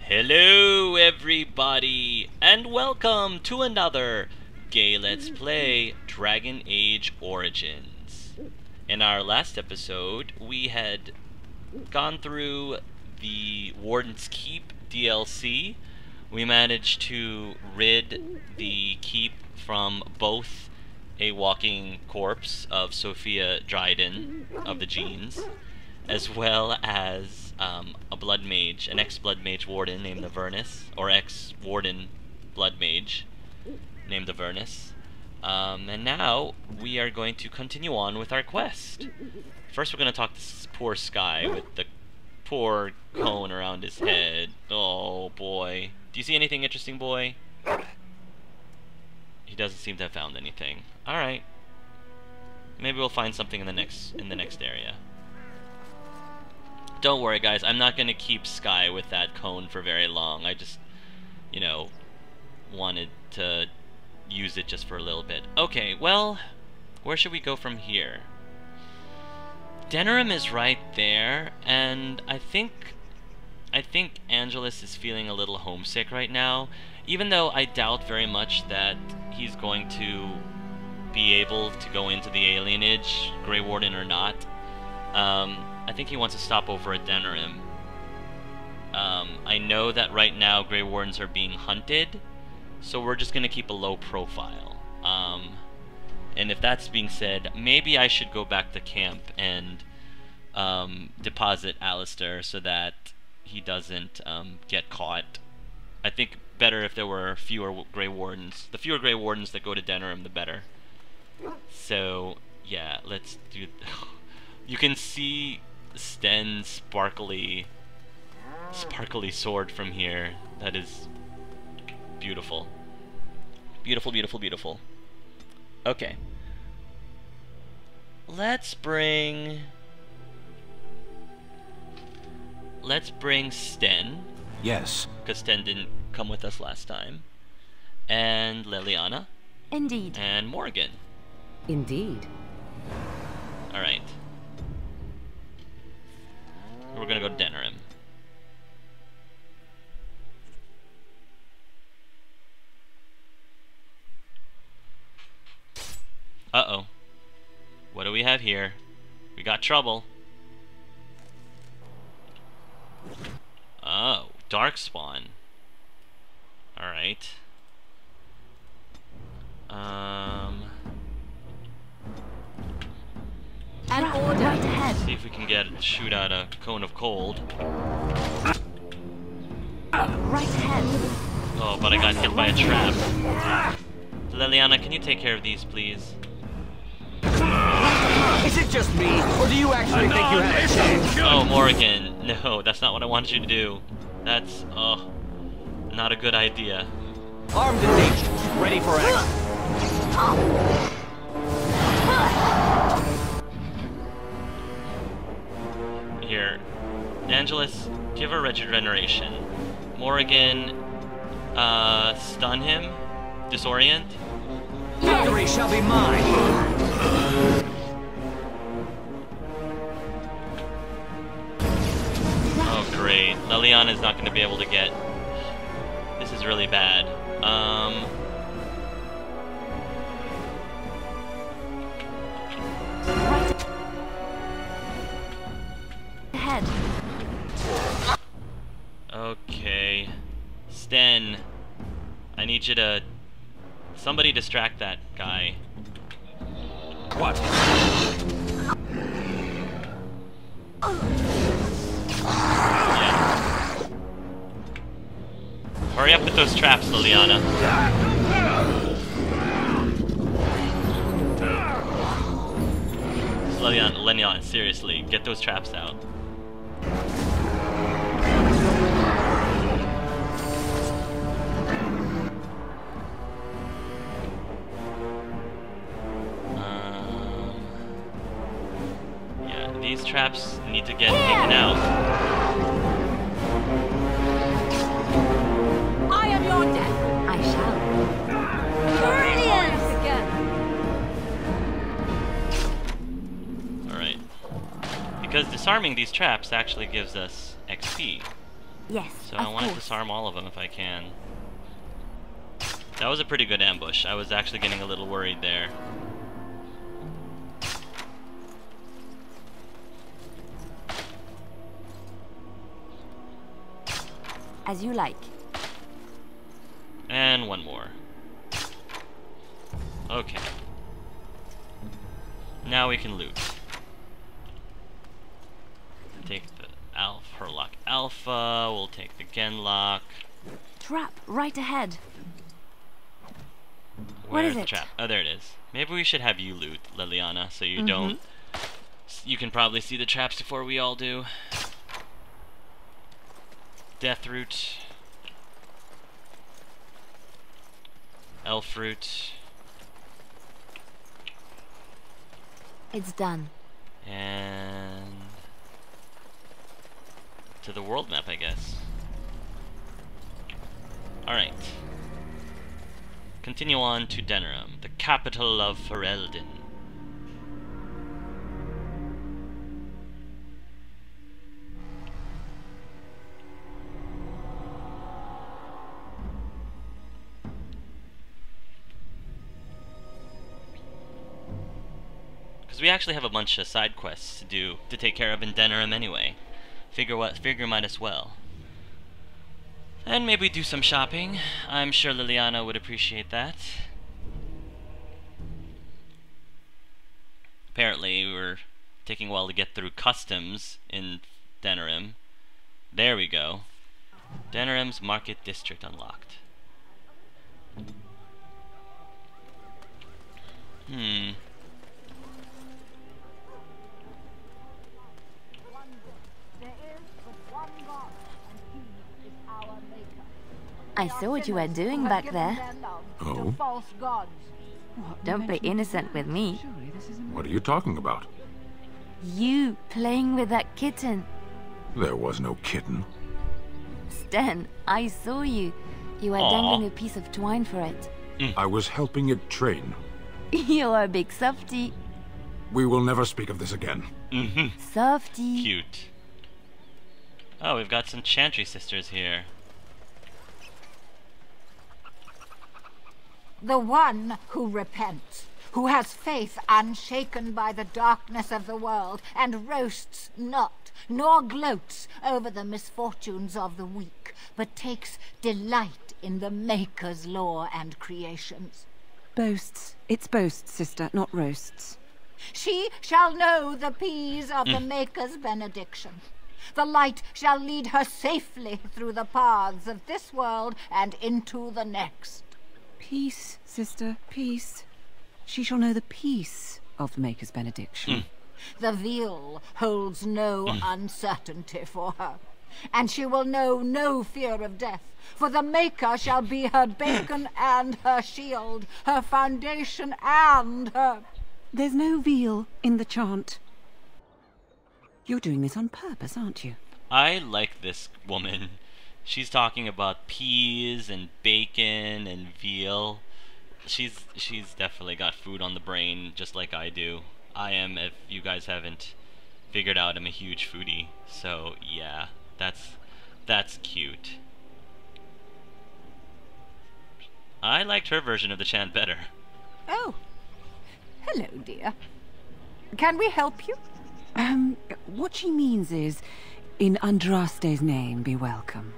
Hello everybody, and welcome to another Gay Let's Play Dragon Age Origins. In our last episode, we had gone through the Warden's Keep DLC. We managed to rid the keep from both a walking corpse of Sophia Dryden of the Genes, as well as a blood mage, an ex-blood mage warden named Avernus, or ex-warden blood mage named Avernus. And now we are going to continue on with our quest. First we're going to talk to this poor Sky with the poor cone around his head. Oh boy. Do you see anything interesting, boy? He doesn't seem to have found anything. Alright. Maybe we'll find something in the next area. Don't worry, guys. I'm not going to keep Sky with that cone for very long. I just, you know, wanted to use it just for a little bit. Okay, well, where should we go from here? Denerim is right there, and I think Angelus is feeling a little homesick right now, even though I doubt very much that he's going to be able to go into the alienage, Grey Warden or not. I think he wants to stop over at Denerim. I know that right now Grey Wardens are being hunted, so we're just going to keep a low profile. And if that's being said, maybe I should go back to camp and deposit Alistair so that he doesn't get caught. I think better if there were fewer Grey Wardens. The fewer Grey Wardens that go to Denerim, the better. So, yeah, let's do... You can see Sten's sparkly sword from here. That is beautiful. Beautiful, beautiful, beautiful. Okay. Let's bring Sten. Yes. Because Sten didn't come with us last time. And Liliana. Indeed. And Morgan. Indeed. Alright. We're gonna go to Denerim. Uh-oh. What do we have here? We got trouble. Oh, Darkspawn. Alright. An order right ahead. See if we can shoot out a cone of cold. Right ahead. Oh, but I got hit by a trap. Liliana, can you take care of these, please? Is it just me, or do you actually think you have a chance? Oh, Morgan, no, that's not what I wanted you to do. That's, not a good idea. Armed and dangerous, ready for action. Here, Angelus, do you have a regeneration? Morgan, stun him? Disorient? Victory shall be mine. Oh, great. Liliana's not going to be able to get... This is really bad. Ahead. Okay. Sten, I need you to... Somebody distract that guy. What? Yeah. Hurry up with those traps, Liliana. Liliana, seriously, get those traps out. Yeah, these traps need to get taken out. I am your death. I shall. Brilliant! Alright. Because disarming these traps actually gives us XP. Yes, So of I want to course. disarm all of them if I can. That was a pretty good ambush. I was actually getting a little worried there. As you like. And one more. Okay. Now we can loot. Take the Herlock Alpha, we'll take the Genlock. Trap right ahead. Where's is the it? trap? Oh, there it is. Maybe we should have you loot, Liliana, so you don't... You can probably see the traps before we all do. Deathroot. Elfroot. It's done. And... to the world map, I guess. Alright. Continue on to Denerim, the capital of Fereleden. Because we actually have a bunch of side quests to do, to take care of in Denerim anyway. Figure might as well. And maybe do some shopping. I'm sure Liliana would appreciate that. Apparently, we're taking a while to get through customs in Denerim. There we go. Denerim's Market District unlocked. I saw what you were doing back there. Oh? Don't play innocent with me. What are you talking about? You playing with that kitten. There was no kitten. Sten, I saw you. You were Aw. dangling a piece of twine for it. I was helping it train. You're a big softie. We will never speak of this again. Softie. Cute. Oh, we've got some Chantry sisters here. The one who repents, who has faith unshaken by the darkness of the world, and roasts not, nor gloats over the misfortunes of the weak, but takes delight in the Maker's law and creations. Boasts. It's boasts, sister, not roasts. She shall know the peace of the Maker's benediction. The light shall lead her safely through the paths of this world and into the next. Peace, sister, peace. She shall know the peace of the Maker's benediction. The veil holds no uncertainty for her, and she will know no fear of death, for the Maker shall be her beacon and her shield, her foundation and her... There's no veal in the chant. You're doing this on purpose, aren't you? I like this woman. She's talking about peas and bacon and veal. She's definitely got food on the brain, just like I do. I am, if you guys haven't figured out, I'm a huge foodie. So yeah, that's cute. I liked her version of the chant better. Oh, hello, dear. Can we help you? What she means is, in Andraste's name, be welcome.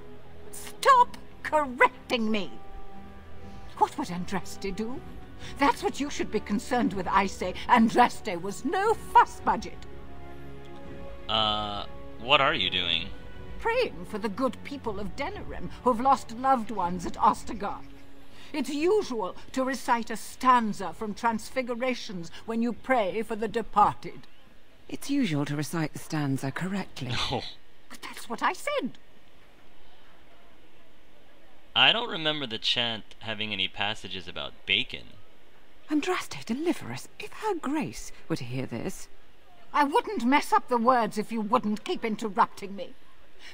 Stop correcting me. What would Andraste do? That's what you should be concerned with, I say. Andraste was no fuss budget. What are you doing? Praying for the good people of Denerim who've lost loved ones at Ostergard. It's usual to recite a stanza from Transfigurations when you pray for the departed. It's usual to recite the stanza correctly. Oh, But that's what I said. I don't remember the chant having any passages about bacon. Andraste, deliver us. If her grace were to hear this. I wouldn't mess up the words if you wouldn't keep interrupting me.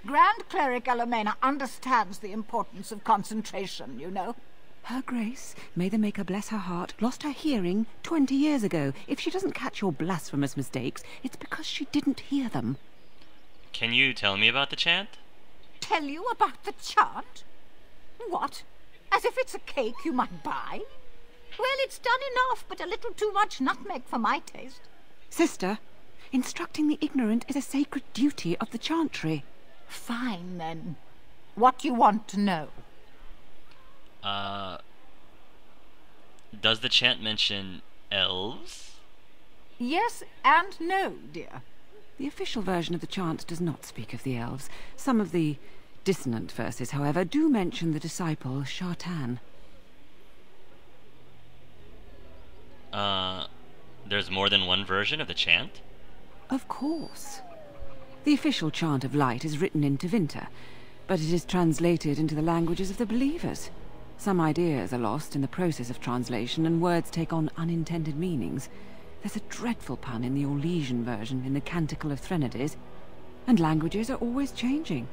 Grand Cleric Elomena understands the importance of concentration, you know. Her grace, may the Maker bless her heart, lost her hearing 20 years ago. If she doesn't catch your blasphemous mistakes, it's because she didn't hear them. Can you tell me about the chant? tell you about the chant? What? As if it's a cake you might buy? Well, it's done enough, but a little too much nutmeg for my taste. Sister, instructing the ignorant is a sacred duty of the chantry. Fine, then. What do you want to know? Does the chant mention elves? Yes and no, dear. The official version of the chant does not speak of the elves. Some of the dissonant verses, however, do mention the disciple Shartan. There's more than one version of the chant? Of course. The official chant of light is written in Tevinter, but it is translated into the languages of the believers. Some ideas are lost in the process of translation, and words take on unintended meanings. There's a dreadful pun in the Orlesian version in the Canticle of Threnodies, and languages are always changing.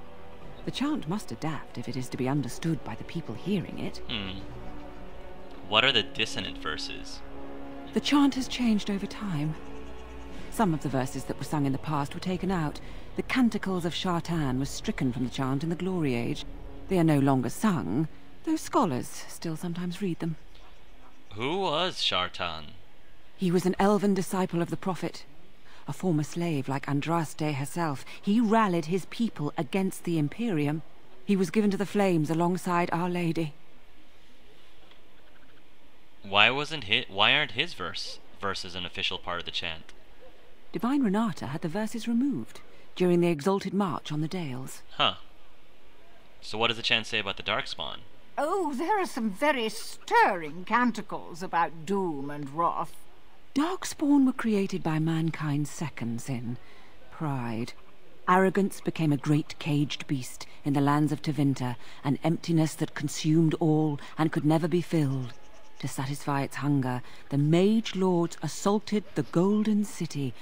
The chant must adapt if it is to be understood by the people hearing it. What are the dissonant verses? The chant has changed over time. Some of the verses that were sung in the past were taken out. The Canticles of Shartan was stricken from the chant in the Glory Age. They are no longer sung, though scholars still sometimes read them. Who was Shartan? He was an elven disciple of the Prophet. A former slave like Andraste herself, he rallied his people against the Imperium. He was given to the flames alongside Our Lady. Why aren't his verses an official part of the chant? Divine Renata had the verses removed during the exalted march on the Dales. Huh. So what does the chant say about the Darkspawn? Oh, there are some very stirring canticles about doom and wrath. Darkspawn were created by mankind's second sin, pride. Arrogance became a great caged beast in the lands of Tevinter, an emptiness that consumed all and could never be filled. To satisfy its hunger, the mage lords assaulted the golden city,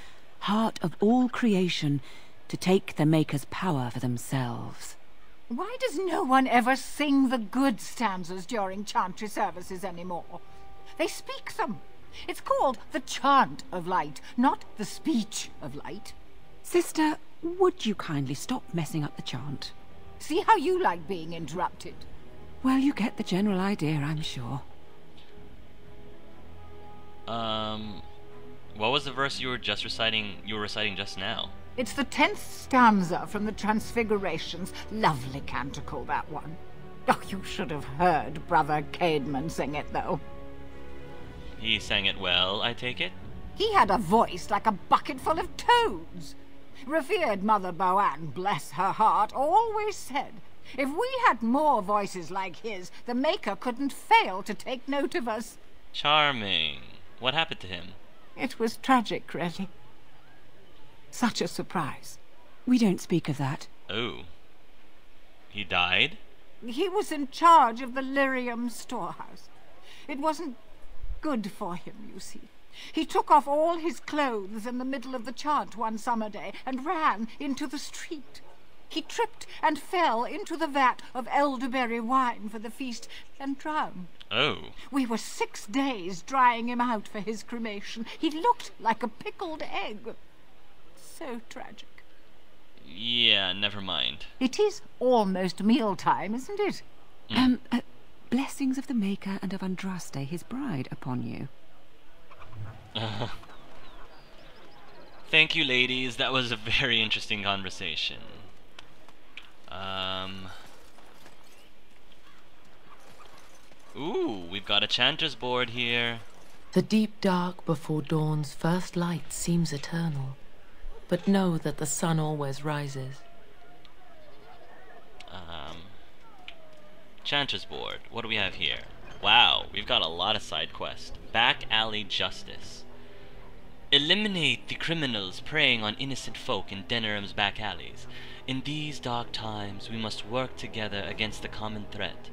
heart of all creation, to take the Maker's power for themselves. Why does no one ever sing the good stanzas during chantry services anymore? They speak them. It's called the chant of light, not the speech of light. Sister, would you kindly stop messing up the chant? See how you like being interrupted. Well, you get the general idea, I'm sure. What was the verse you were reciting just now? It's the 10th stanza from the Transfigurations. Lovely canticle, that one. Oh, you should have heard Brother Caedmon sing it, though. He sang it well, I take it? He had a voice like a bucket full of toads. Revered Mother Boanne, bless her heart, always said, if we had more voices like his, the Maker couldn't fail to take note of us. Charming. What happened to him? It was tragic, really. Such a surprise. We don't speak of that. Oh. He died? He was in charge of the lyrium storehouse. It wasn't good for him, you see. He took off all his clothes in the middle of the chant one summer day and ran into the street. He tripped and fell into the vat of elderberry wine for the feast and drowned. Oh. We were 6 days drying him out for his cremation. He looked like a pickled egg. So tragic. Yeah, never mind. It is almost mealtime, isn't it? Blessings of the Maker and of Andraste, his bride, upon you. Thank you, ladies. That was a very interesting conversation. Ooh, we've got a chanter's board here. The deep dark before dawn's first light seems eternal, but know that the sun always rises. Chanter's board. What do we have here? Wow, we've got a lot of side quests. Back alley justice. Eliminate the criminals preying on innocent folk in Denerim's back alleys. In these dark times, we must work together against the common threat.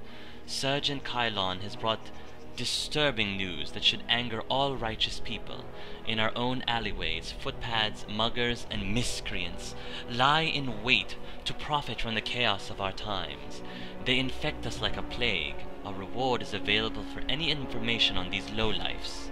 Sergeant Kylon has brought disturbing news that should anger all righteous people. In our own alleyways, footpads, muggers, and miscreants lie in wait to profit from the chaos of our times. They infect us like a plague. A reward is available for any information on these lowlifes.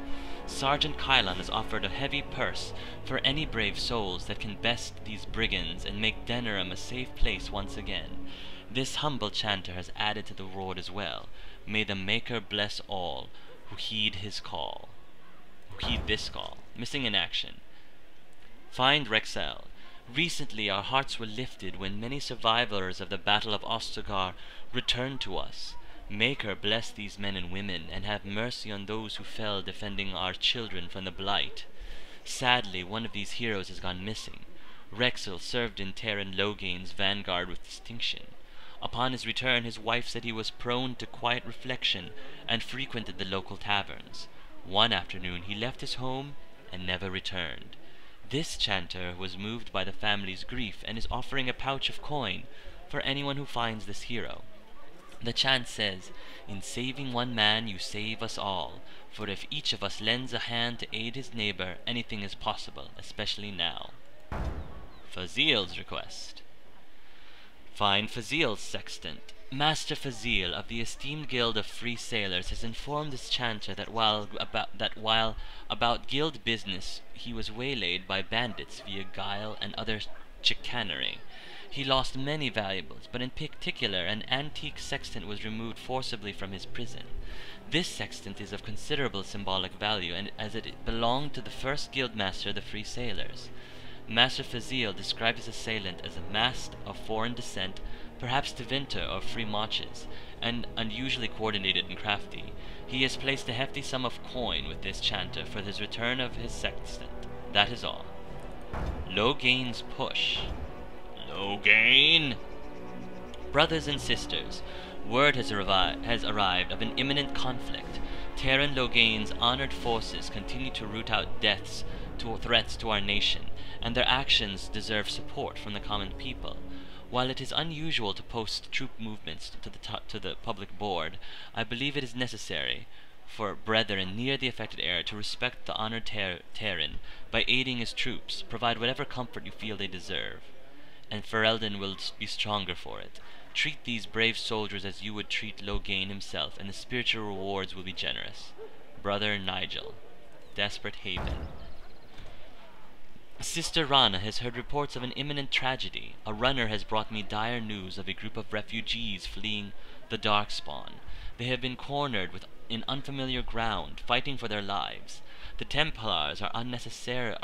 Sergeant Kylon has offered a heavy purse for any brave souls that can best these brigands and make Denerim a safe place once again. This humble chanter has added to the reward as well. May the Maker bless all who heed his call. Who heed this call. Missing in action. Find Rexel. Recently our hearts were lifted when many survivors of the Battle of Ostagar returned to us. Maker bless these men and women, and have mercy on those who fell defending our children from the blight. Sadly, one of these heroes has gone missing. Rexel served in Terran Logain's vanguard with distinction. Upon his return, his wife said he was prone to quiet reflection and frequented the local taverns. One afternoon he left his home and never returned. This chanter was moved by the family's grief and is offering a pouch of coin for anyone who finds this hero. The chant says, "In saving one man you save us all, for if each of us lends a hand to aid his neighbor, anything is possible, especially now." Fazil's request. Find Fazil's sextant. Master Fazil of the esteemed Guild of Free Sailors has informed this chanter that while about guild business he was waylaid by bandits via guile and other chicanery. He lost many valuables, but in particular an antique sextant was removed forcibly from his prison. This sextant is of considerable symbolic value, and as it belonged to the first guild master of the Free Sailors. Master Fazil described his assailant as a mast of foreign descent, perhaps Tevinter or Free Marches, and unusually coordinated and crafty. He has placed a hefty sum of coin with this chanter for his return of his sextant. That is all. Logain's push. Logain! Brothers and sisters, word has arrived of an imminent conflict. Terran Logain's honored forces continue to root out threats to our nation, and their actions deserve support from the common people. While it is unusual to post troop movements to the public board, I believe it is necessary for brethren near the affected area to respect the honored Terran by aiding his troops, provide whatever comfort you feel they deserve. And Fereleden will be stronger for it. Treat these brave soldiers as you would treat Logain himself, and the spiritual rewards will be generous. Brother Nigel. Desperate Haven. Sister Rana has heard reports of an imminent tragedy. A runner has brought me dire news of a group of refugees fleeing the Darkspawn. They have been cornered in unfamiliar ground, fighting for their lives. The Templars are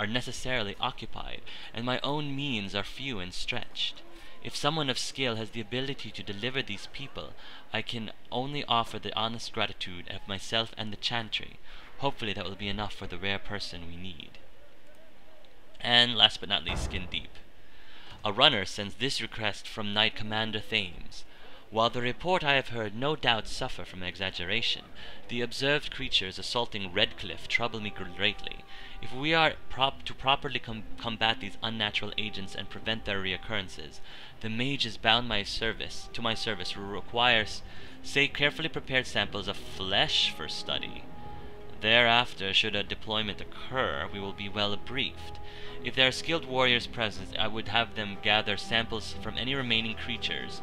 necessarily occupied, and my own means are few and stretched. If someone of skill has the ability to deliver these people, I can only offer the honest gratitude of myself and the chantry. Hopefully that will be enough for the rare person we need. And last but not least, Skin Deep. A runner sends this request from Knight Commander Thames. While the report I have heard no doubt suffer from exaggeration, the observed creatures assaulting Redcliffe trouble me greatly. If we are to properly combat these unnatural agents and prevent their reoccurrences, the mages bound to my service will require, carefully prepared samples of flesh for study. Thereafter, should a deployment occur, we will be well briefed. If there are skilled warriors present, I would have them gather samples from any remaining creatures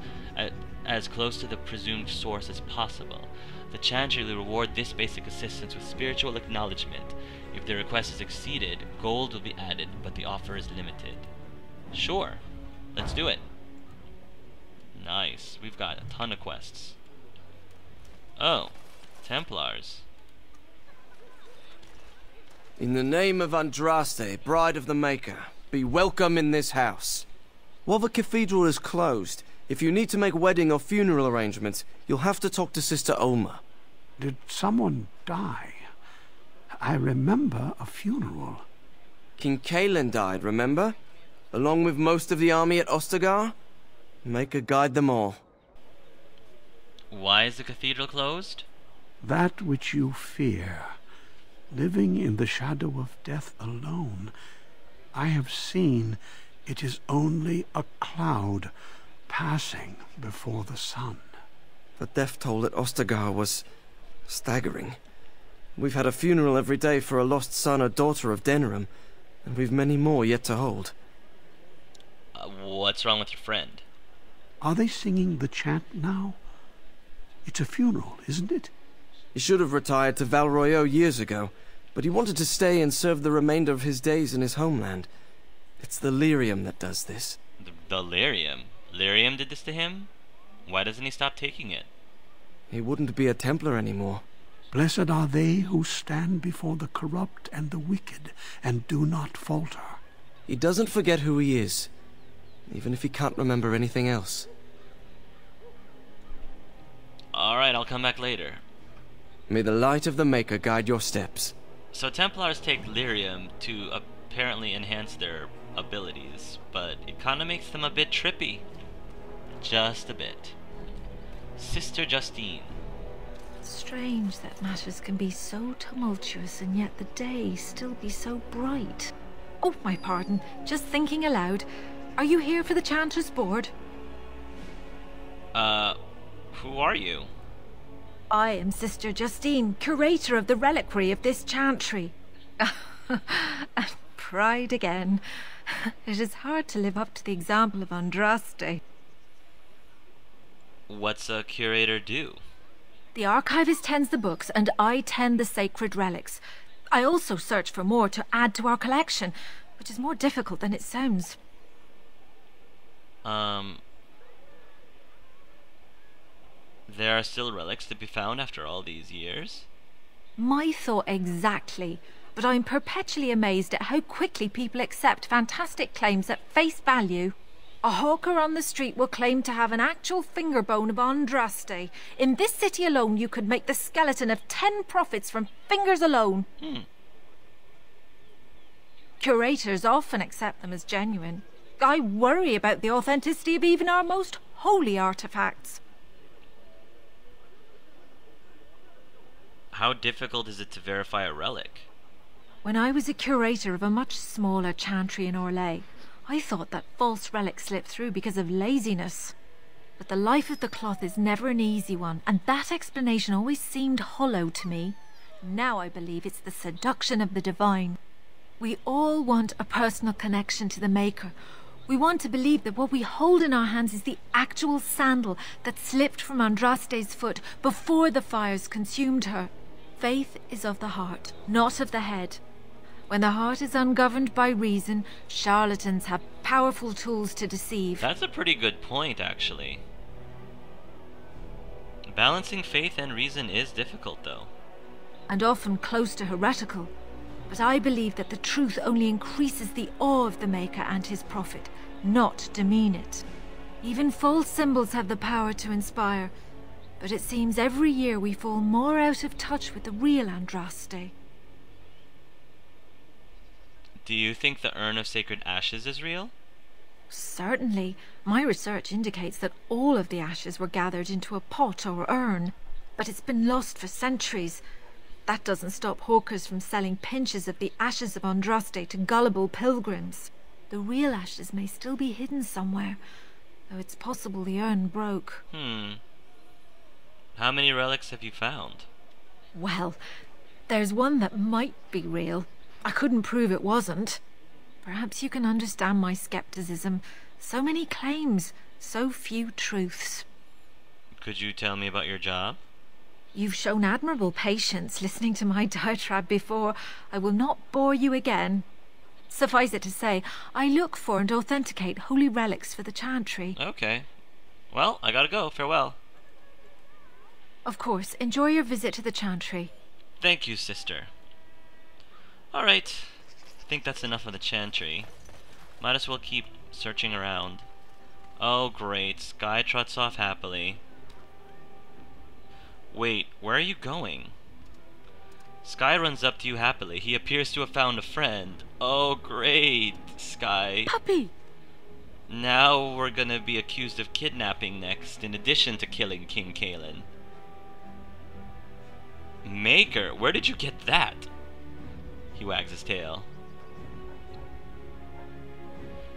as close to the presumed source as possible. The chantry will reward this basic assistance with spiritual acknowledgement. If the request is exceeded, gold will be added, but the offer is limited. Sure, let's do it. Nice, we've got a ton of quests. Oh, Templars. In the name of Andraste, Bride of the Maker, be welcome in this house. While the cathedral is closed, if you need to make wedding or funeral arrangements, you'll have to talk to Sister Olma. Did someone die? I remember a funeral. King Kalen died, remember? Along with most of the army at Ostagar? Maker guide them all. Why is the cathedral closed? That which you fear. Living in the shadow of death alone, I have seen it is only a cloud passing before the sun. The death toll at Ostagar was staggering. We've had a funeral every day for a lost son or daughter of Denerim, and we've many more yet to hold. What's wrong with your friend? Are they singing the chant now? It's a funeral, isn't it? He should have retired to Val Royeaux years ago, but he wanted to stay and serve the remainder of his days in his homeland. It's the lyrium that does this. The lyrium? Lyrium did this to him? Why doesn't he stop taking it? He wouldn't be a Templar anymore. Blessed are they who stand before the corrupt and the wicked, and do not falter. He doesn't forget who he is, even if he can't remember anything else. Alright, I'll come back later. May the light of the Maker guide your steps. So Templars take lyrium to apparently enhance their abilities, but it kinda makes them a bit trippy. Just a bit. Sister Justine. Strange that matters can be so tumultuous and yet the day still be so bright. Oh, my pardon. Just thinking aloud. Are you here for the Chanter's Board? Who are you? I am Sister Justine, curator of the reliquary of this chantry. And pride again. It is hard to live up to the example of Andraste. What's a curator do? The archivist tends the books, and I tend the sacred relics. I also search for more to add to our collection, which is more difficult than it sounds. There are still relics to be found after all these years? My thought exactly, but I'm perpetually amazed at how quickly people accept fantastic claims at face value. A hawker on the street will claim to have an actual finger bone of Andraste. In this city alone, you could make the skeleton of 10 prophets from fingers alone. Curators often accept them as genuine. I worry about the authenticity of even our most holy artifacts. How difficult is it to verify a relic? When I was a curator of a much smaller chantry in Orlais, I thought that false relics slipped through because of laziness. But the life of the cloth is never an easy one, and that explanation always seemed hollow to me. Now I believe it's the seduction of the divine. We all want a personal connection to the Maker. We want to believe that what we hold in our hands is the actual sandal that slipped from Andraste's foot before the fires consumed her. Faith is of the heart, not of the head. When the heart is ungoverned by reason, charlatans have powerful tools to deceive. That's a pretty good point, actually. Balancing faith and reason is difficult, though. And often close to heretical. But I believe that the truth only increases the awe of the Maker and his prophet, not demean it. Even false symbols have the power to inspire, but it seems every year we fall more out of touch with the real Andraste. Do you think the Urn of Sacred Ashes is real? Certainly. My research indicates that all of the ashes were gathered into a pot or urn, but it's been lost for centuries. That doesn't stop hawkers from selling pinches of the ashes of Andraste to gullible pilgrims. The real ashes may still be hidden somewhere, though it's possible the urn broke. How many relics have you found? Well, there's one that might be real. I couldn't prove it wasn't. Perhaps you can understand my skepticism. So many claims, so few truths. Could you tell me about your job? You've shown admirable patience listening to my diatribe before. I will not bore you again. Suffice it to say, I look for and authenticate holy relics for the chantry. Okay. Well, I gotta go. Farewell. Of course. Enjoy your visit to the chantry. Thank you, sister. Alright. I think that's enough of the chantry. Might as well keep searching around. Oh, great. Skye trots off happily. Wait, where are you going? Skye runs up to you happily. He appears to have found a friend. Oh, great, Skye. Puppy! Now we're gonna be accused of kidnapping next, in addition to killing King Kalen. Maker, where did you get that? He wags his tail.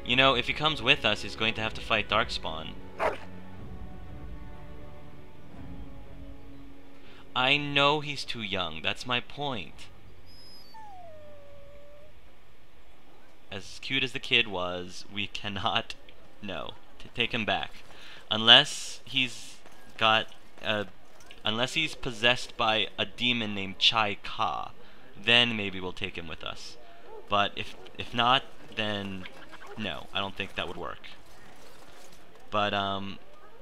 You know, if he comes with us, he's going to have to fight Darkspawn. I know he's too young, that's my point. As cute as the kid was, we cannot, take him back. Unless he's got unless he's possessed by a demon named Chai Ka. then maybe we'll take him with us. But if not, then no, I don't think that would work. But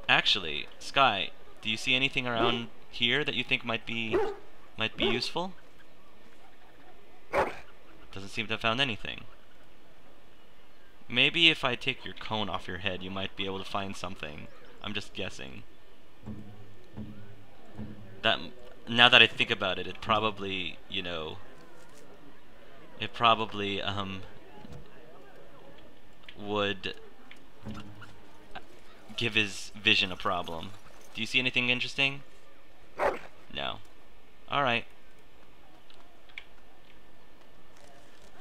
actually, Sky, do you see anything around here that you think might be useful? Doesn't seem to have found anything. Maybe if I take your cone off your head, you might be able to find something. I'm just guessing. That, now that I think about it, it probably, you know, it probably would give his vision a problem. Do you see anything interesting? No. Alright.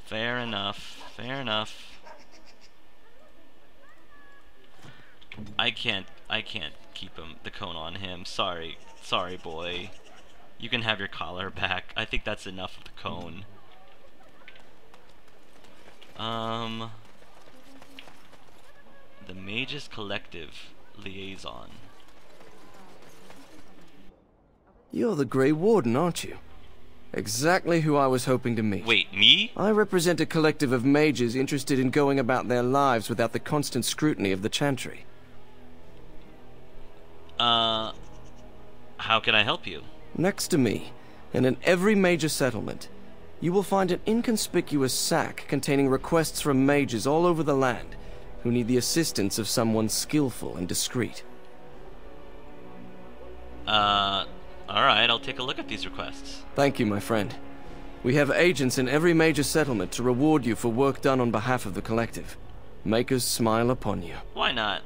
Fair enough. Fair enough. I can't keep the cone on him. Sorry, boy. You can have your collar back. I think that's enough of the cone. The Mages Collective Liaison. You're the Grey Warden, aren't you? Exactly who I was hoping to meet. Wait, me? I represent a collective of mages interested in going about their lives without the constant scrutiny of the Chantry. How can I help you? Next to me, and in every major settlement, you will find an inconspicuous sack containing requests from mages all over the land who need the assistance of someone skillful and discreet. Alright, I'll take a look at these requests. Thank you, my friend. We have agents in every major settlement to reward you for work done on behalf of the collective. Make us smile upon you. Why not?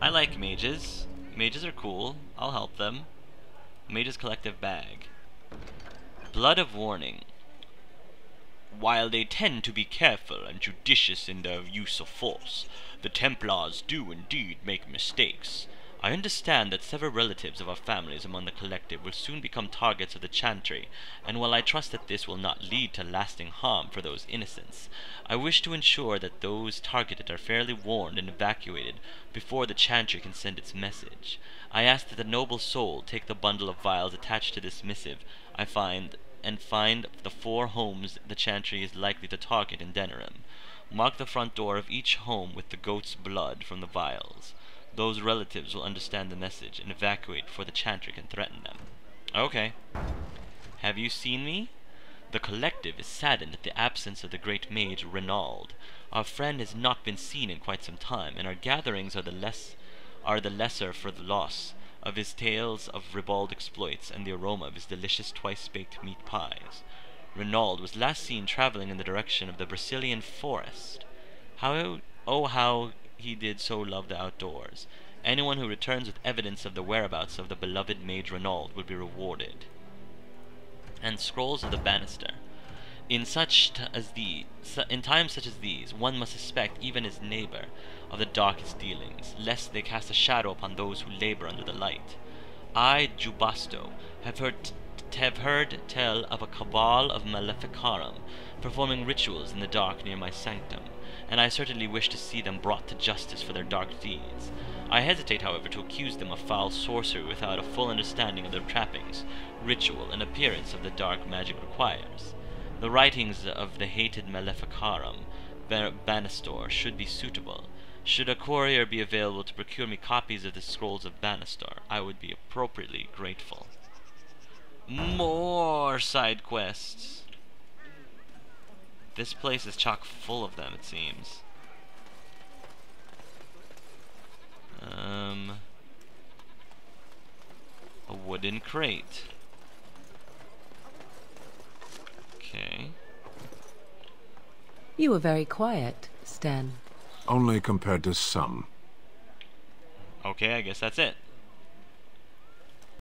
I like mages. Mages are cool. I'll help them. Mages Collective Bag. Blood of Warning. While they tend to be careful and judicious in their use of force, the Templars do indeed make mistakes. I understand that several relatives of our families among the collective will soon become targets of the Chantry, and while I trust that this will not lead to lasting harm for those innocents, I wish to ensure that those targeted are fairly warned and evacuated before the Chantry can send its message. I ask that the noble soul take the bundle of vials attached to this missive find the 4 homes the Chantry is likely to target in Denerim. Mark the front door of each home with the goat's blood from the vials. Those relatives will understand the message and evacuate before the Chantry can threaten them. Okay. Have you seen me? The collective is saddened at the absence of the great mage Renauld. Our friend has not been seen in quite some time, and our gatherings are the lesser for the loss of his tales of ribald exploits and the aroma of his delicious twice-baked meat pies. Renauld was last seen traveling in the direction of the Brazilian forest. How he did so love the outdoors. Anyone who returns with evidence of the whereabouts of the beloved mage Renauld will be rewarded. And Scrolls of the Banister. In times such as these, one must suspect even his neighbor of the darkest dealings, lest they cast a shadow upon those who labor under the light. I, Jubasto, have heard tell of a cabal of Maleficarum performing rituals in the dark near my sanctum, and I certainly wish to see them brought to justice for their dark deeds. I hesitate, however, to accuse them of foul sorcery without a full understanding of their trappings, ritual, and appearance of the dark magic requires. The writings of the hated Maleficarum Banister should be suitable. Should a courier be available to procure me copies of the Scrolls of Banister, I would be appropriately grateful. More side quests. This place is chock full of them, it seems. A wooden crate. Okay. You were very quiet, Sten. Only compared to some. Okay, I guess that's it.